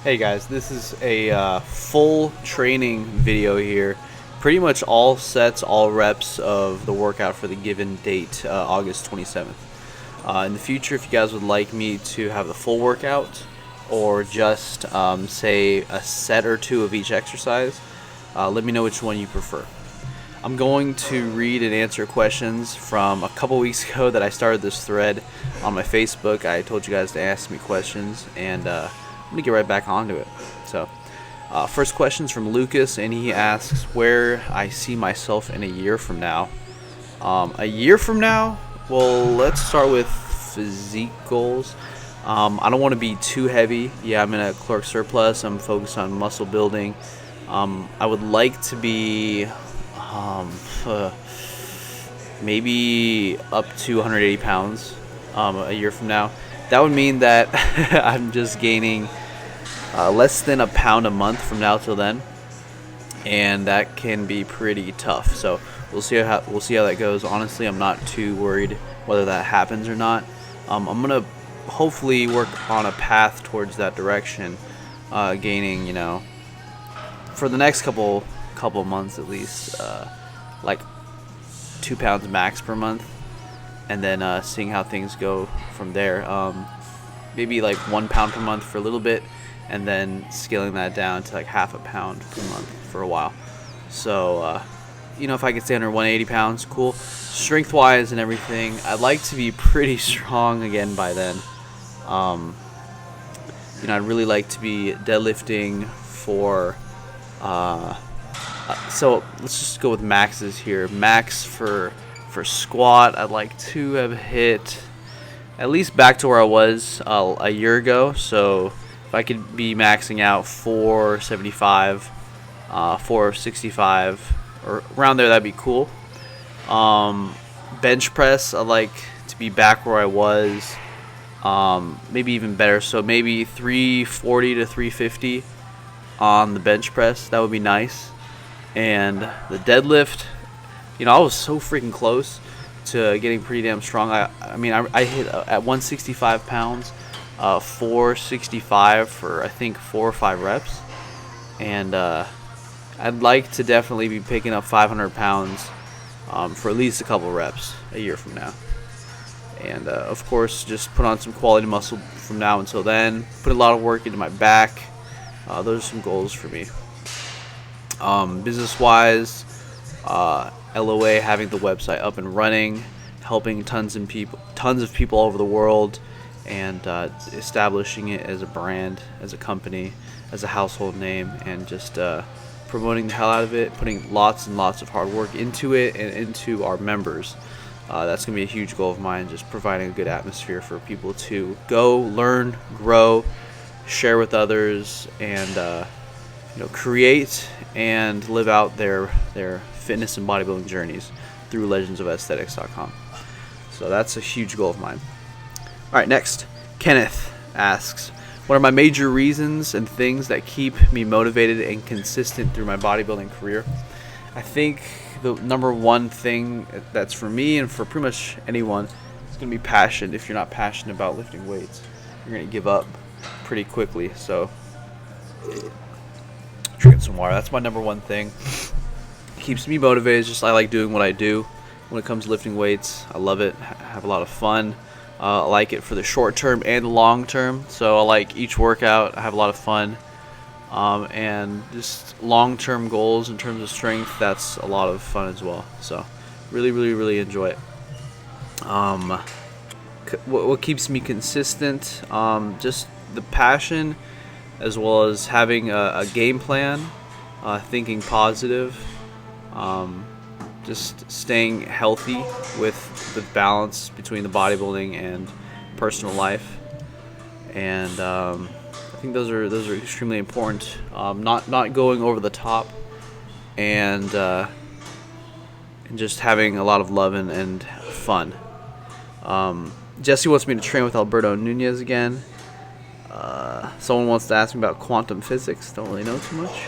Hey guys, this is a full training video here. Pretty much all sets, all reps of the workout for the given date, August 27th. In the future, if you guys would like me to have the full workout or just say a set or two of each exercise, let me know which one you prefer. I'm going to read and answer questions from a couple weeks ago that I started this thread on my Facebook. I told you guys to ask me questions, and I'm going to get right back onto it. So, first question is from Lucas, and he asks where I see myself in a year from now. A year from now? Well, let's start with physique goals. I don't want to be too heavy. Yeah, I'm in a caloric surplus. I'm focused on muscle building. I would like to be maybe up to 180 pounds a year from now. That would mean that I'm just gaining less than a pound a month from now till then, and that can be pretty tough. So we'll see how that goes. Honestly, I'm not too worried whether that happens or not. I'm gonna hopefully work on a path towards that direction, gaining, for the next couple months at least, like 2 pounds max per month, and then seeing how things go from there. Maybe like 1 pound per month for a little bit, and then scaling that down to like half a pound per month for a while. So if I could stay under 180 pounds, cool. Strength wise and everything, I'd like to be pretty strong again by then. I'd really like to be deadlifting for so let's just go with maxes here. Max for squat, I'd like to have hit at least back to where I was a year ago. So if I could be maxing out 475, 465, or around there, that'd be cool. Bench press, I'd like to be back where I was, maybe even better. So maybe 340 to 350 on the bench press. That would be nice. And the deadlift, I was so freaking close to getting pretty damn strong. I hit at 165 pounds, 465 for I think 4 or 5 reps, and I'd like to definitely be picking up 500 pounds for at least a couple reps a year from now. And of course, just put on some quality muscle from now until then. Put a lot of work into my back. Those are some goals for me. Business-wise, LOA, having the website up and running, helping tons of people all over the world, and establishing it as a brand, as a company, as a household name, and just promoting the hell out of it, putting lots and lots of hard work into it and into our members. That's going to be a huge goal of mine, just providing a good atmosphere for people to go, learn, grow, share with others, and create and live out their fitness and bodybuilding journeys through legendsofesthetics.com. So that's a huge goal of mine. All right, next, Kenneth asks, what are my major reasons and things that keep me motivated and consistent through my bodybuilding career? I think the number one thing that's for me and for pretty much anyone is going to be passion. If you're not passionate about lifting weights, you're going to give up pretty quickly. So drinking some water, that's my number one thing. It keeps me motivated. Just I like doing what I do when it comes to lifting weights. I love it. Have a lot of fun. I like it for the short term and the long term. So I like each workout. I have a lot of fun. And just long-term goals in terms of strength, that's a lot of fun as well. So really, really, really enjoy it. What keeps me consistent? Just the passion, as well as having a game plan, thinking positive, just staying healthy with the balance between the bodybuilding and personal life. And I think those are extremely important. Not going over the top, and just having a lot of love and fun. Jesse wants me to train with Alberto Nunez again. Someone wants to ask me about quantum physics. Don't really know too much.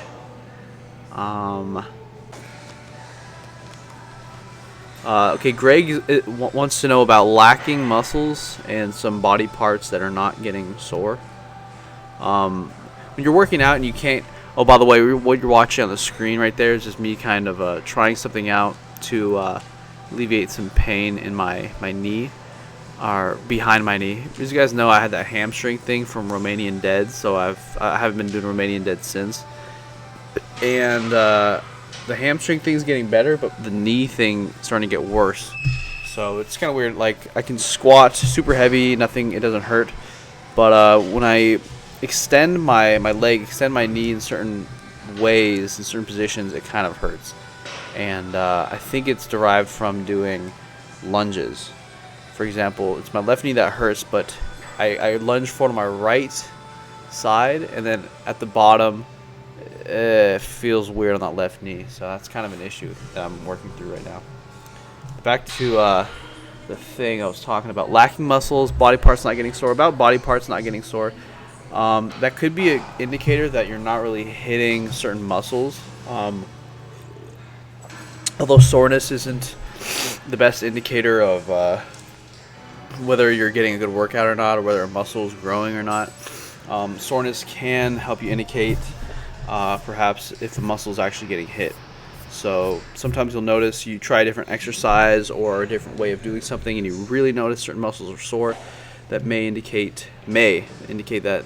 Okay, Greg wants to know about lacking muscles and some body parts that are not getting sore. When when you're working out and you can't. Oh, by the way, what you're watching on the screen right there is just me kind of trying something out to alleviate some pain in my knee, or behind my knee. As you guys know, I had that hamstring thing from Romanian Dead, so I haven't been doing Romanian Dead since. And the hamstring thing's getting better, but the knee thing is starting to get worse. So it's kind of weird. Like, I can squat super heavy, it doesn't hurt. But when I extend my leg, extend my knee in certain ways, in certain positions, it kind of hurts. And I think it's derived from doing lunges. For example, it's my left knee that hurts, but I lunge forward on my right side, and then at the bottom, it feels weird on that left knee. So that's kind of an issue that I'm working through right now. Back to the thing I was talking about. Lacking muscles, body parts not getting sore. About body parts not getting sore. That could be an indicator that you're not really hitting certain muscles. Although soreness isn't the best indicator of whether you're getting a good workout or not, or whether a muscle is growing or not. Soreness can help you indicate perhaps if the muscle is actually getting hit. So sometimes you'll notice you try a different exercise or a different way of doing something, and you really notice certain muscles are sore. That may indicate that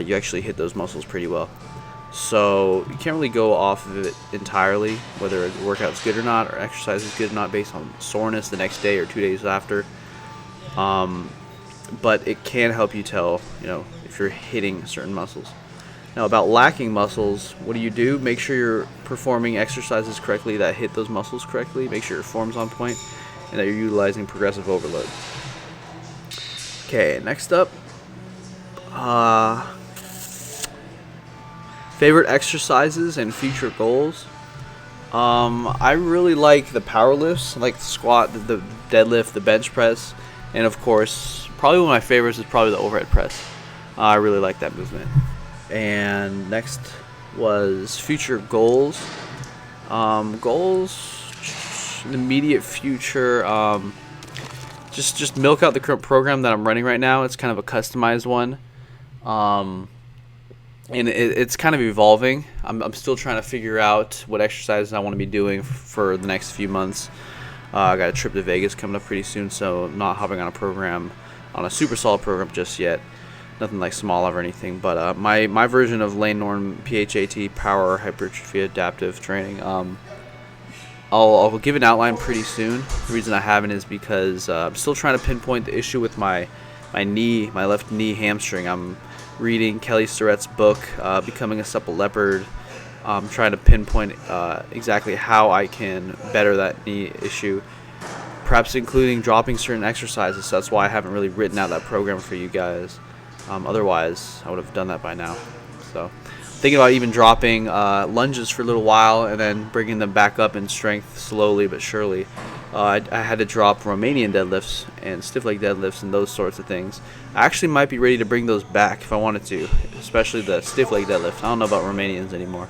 you actually hit those muscles pretty well. So you can't really go off of it entirely, whether a workout's good or not, or exercise is good or not, based on soreness the next day or 2 days after. But it can help you tell, if you're hitting certain muscles. Now, about lacking muscles, what do? Make sure you're performing exercises correctly that hit those muscles correctly. Make sure your form's on point, and that you're utilizing progressive overload. Okay, next up, favorite exercises and future goals. I really like the power lifts, like the squat, the deadlift, the bench press, and of course, probably one of my favorites is probably the overhead press. I really like that movement. And next was future goals. Goals in the immediate future. Just milk out the current program that I'm running right now. It's kind of a customized one. And it's kind of evolving. I'm still trying to figure out what exercises I want to be doing for the next few months. I got a trip to Vegas coming up pretty soon, so I'm not hopping on a super solid program just yet. Nothing like Smolov or anything, but my version of Lane Norton PHAT Power Hypertrophy Adaptive Training. I'll give an outline pretty soon. The reason I haven't is because I'm still trying to pinpoint the issue with my knee, my left knee hamstring. I'm reading Kelly Starrett's book, Becoming a Supple Leopard. I'm trying to pinpoint exactly how I can better that knee issue, perhaps including dropping certain exercises. So that's why I haven't really written out that program for you guys. Otherwise, I would have done that by now. So, thinking about even dropping lunges for a little while and then bringing them back up in strength slowly but surely. I had to drop Romanian deadlifts and stiff leg deadlifts and those sorts of things. I actually might be ready to bring those back if I wanted to, especially the stiff leg deadlift. I don't know about Romanians anymore.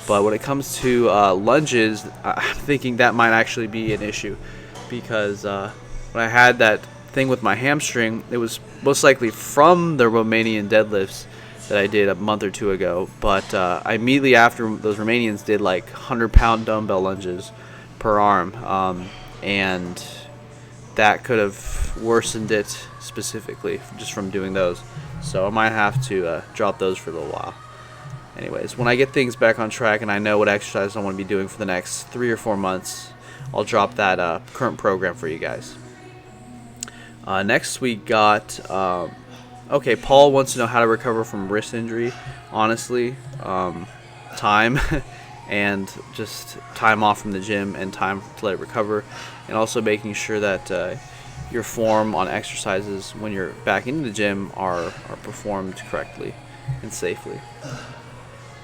But when it comes to lunges, I'm thinking that might actually be an issue, because when I had that thing with my hamstring, it was most likely from the Romanian deadlifts that I did a month or two ago. But I immediately after those Romanians did like 100-pound dumbbell lunges per arm, and that could have worsened it specifically just from doing those. So I might have to drop those for a little while. Anyways, when I get things back on track and I know what exercise I want to be doing for the next 3 or 4 months, I'll drop that current program for you guys. Next we got, okay, Paul wants to know how to recover from wrist injury. Honestly, time and just time off from the gym and time to let it recover, and also making sure that your form on exercises when you're back into the gym are performed correctly and safely.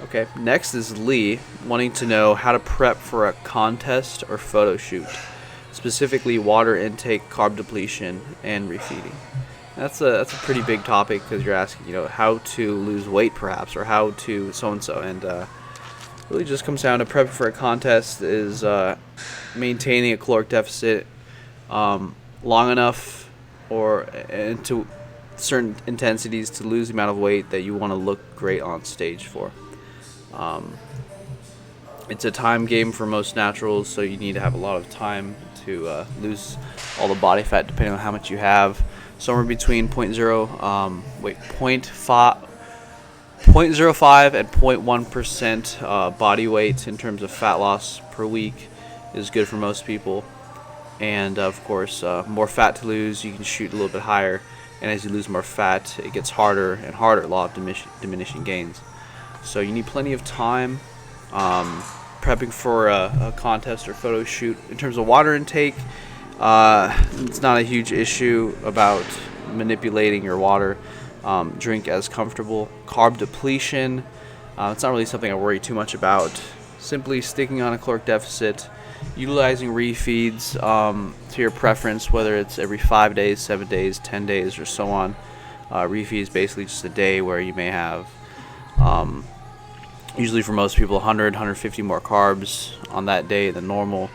Okay, next is Lee wanting to know how to prep for a contest or photo shoot, specifically water intake, carb depletion, and refeeding. That's a pretty big topic, because you're asking, how to lose weight perhaps, or how to so-and-so, and really just comes down to prep for a contest is maintaining a caloric deficit long enough and to certain intensities to lose the amount of weight that you want to look great on stage for. It's a time game for most naturals, so you need to have a lot of time to lose all the body fat, depending on how much you have. Somewhere between 0.05 and 0.1% body weight in terms of fat loss per week is good for most people. And of course, more fat to lose, you can shoot a little bit higher. And as you lose more fat, it gets harder and harder, law of diminishing gains. So you need plenty of time prepping for a contest or photo shoot. In terms of water intake, it's not a huge issue about manipulating your water. Drink as comfortable. Carb depletion, it's not really something I worry too much about. Simply sticking on a caloric deficit, utilizing refeeds to your preference, whether it's every 5 days, 7 days, 10 days, or so on. Refeed is basically just a day where you may have, usually for most people, 100, 150 more carbs on that day than normal.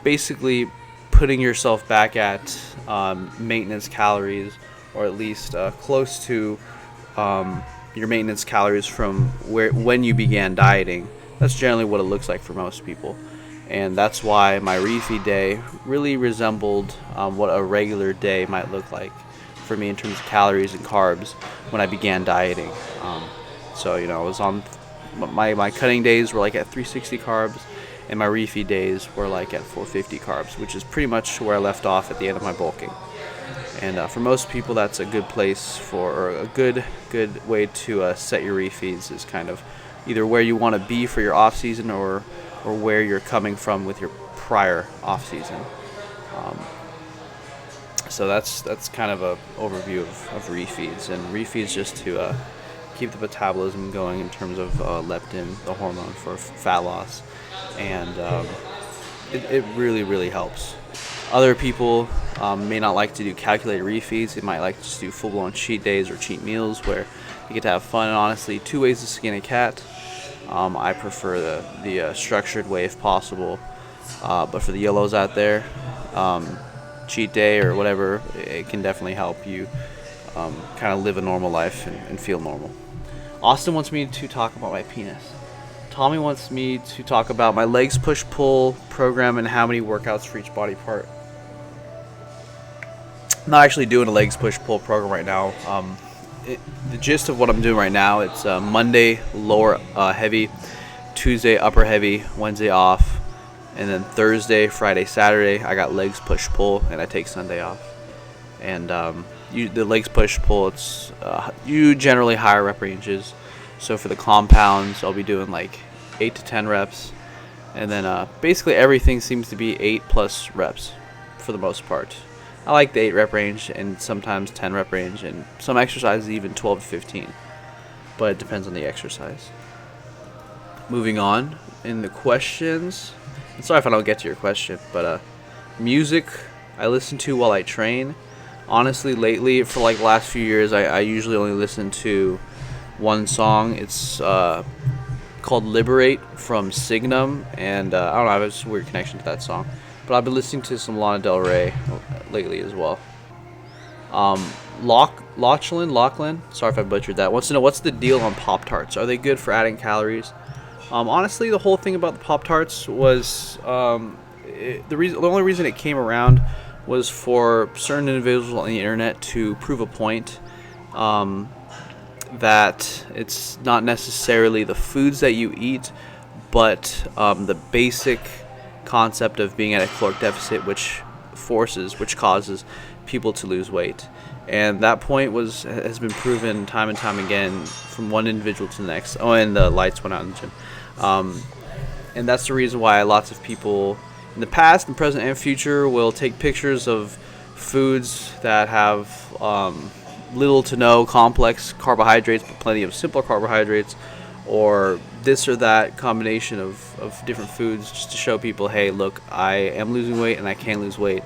Basically putting yourself back at maintenance calories, or at least close to your maintenance calories from when you began dieting. That's generally what it looks like for most people. And that's why my refeed day really resembled what a regular day might look like for me in terms of calories and carbs when I began dieting. So, I was on my cutting days were like at 360 carbs, and my refeed days were like at 450 carbs, which is pretty much where I left off at the end of my bulking. And for most people, that's a good place or a good way to set your refeeds, is kind of either where you want to be for your off season or where you're coming from with your prior off season. So that's kind of a overview of refeeds. And refeeds just to keep the metabolism going in terms of leptin, the hormone for fat loss, and it really helps. Other people may not like to do calculated refeeds. They might like to just do full-blown cheat days or cheat meals where you get to have fun. And honestly, 2 ways to skin a cat. I prefer the structured way if possible. But for the yellows out there, cheat day or whatever, it can definitely help you kind of live a normal life and feel normal. Austin wants me to talk about my penis. Tommy wants me to talk about my legs push-pull program and how many workouts for each body part. I'm not actually doing a legs push-pull program right now. The gist of what I'm doing right now, it's Monday lower heavy, Tuesday upper heavy, Wednesday off, and then Thursday, Friday, Saturday I got legs push-pull, and I take Sunday off. And the legs push-pull, it's you generally higher rep ranges. So for the compounds, I'll be doing like 8 to 10 reps, and then basically everything seems to be 8+ reps for the most part. I like the 8 rep range and sometimes 10 rep range, and some exercises even 12 to 15, but it depends on the exercise. Moving on in the questions. I'm sorry if I don't get to your question, but music I listen to while I train. Honestly, lately, for like the last few years, I usually only listen to one song. It's called Liberate from Signum, and I don't know, I have a weird connection to that song. But I've been listening to some Lana Del Rey lately as well. Lachlan, sorry if I butchered that, wants to know what's the deal on Pop-Tarts. Are they good for adding calories? Honestly, the whole thing about the Pop-Tarts was the only reason it came around was for certain individuals on the internet to prove a point that it's not necessarily the foods that you eat, but the basic concept of being at a caloric deficit which causes people to lose weight. And that point has been proven time and time again from one individual to the next. Oh, and the lights went out in the gym. And that's the reason why lots of people in the past and present and future will take pictures of foods that have little to no complex carbohydrates but plenty of simpler carbohydrates, or this or that combination of different foods, just to show people, hey, look, I am losing weight and I can lose weight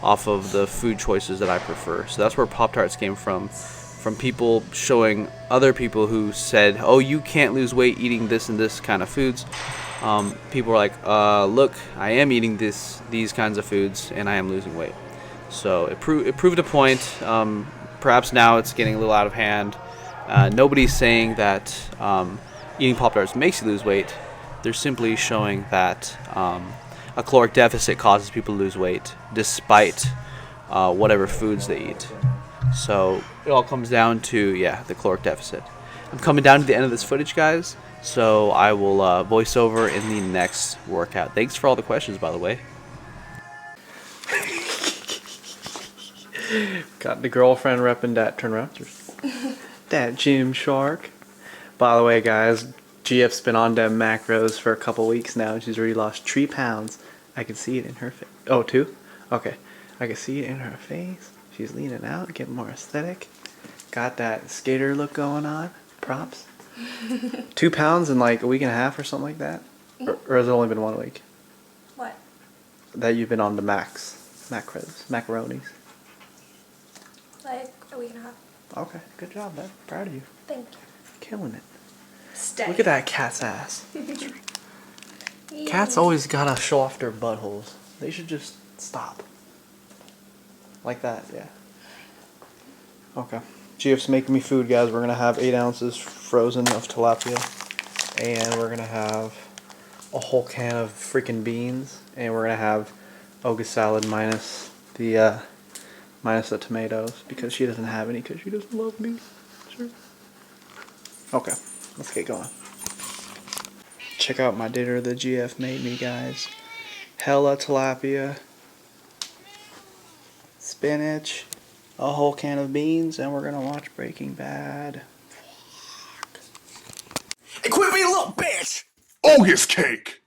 off of the food choices that I prefer. So that's where Pop-Tarts came from people showing other people who said, oh, you can't lose weight eating this and this kind of foods. People were like, look, I am eating these kinds of foods and I am losing weight. So it proved a point perhaps now it's getting a little out of hand. Nobody's saying that eating Pop-Tarts makes you lose weight. They're simply showing that a caloric deficit causes people to lose weight despite whatever foods they eat. So it all comes down to, the caloric deficit. I'm coming down to the end of this footage, guys, so I will voice over in the next workout. Thanks for all the questions, by the way. Got the girlfriend repping that. Turn around. That Gym Shark. By the way, guys, GF's been on them macros for a couple weeks now. She's already lost 3 pounds. I can see it in her face. Oh, 2? Okay. I can see it in her face. She's leaning out, getting more aesthetic. Got that skater look going on. Props. 2 pounds in like a week and a half or something like that? Or has it only been 1 week? What? That you've been on the macaronis. Like a week and a half. Okay, good job, man. Proud of you. Thank you. Killing it. Steady. Look at that cat's ass. Cats always gotta show off their buttholes. They should just stop. Like that, yeah. Okay. GF's making me food, guys. We're gonna have 8 ounces frozen of tilapia. And we're gonna have a whole can of freaking beans. And we're gonna have Ogus salad minus the tomatoes. Because she doesn't have any, because she doesn't love me. Sure. Okay. Let's get going. Check out my dinner the GF made me, guys. Hella tilapia, spinach, a whole can of beans, and we're gonna watch Breaking Bad. Hey, quit being a little bitch! Ogus cake!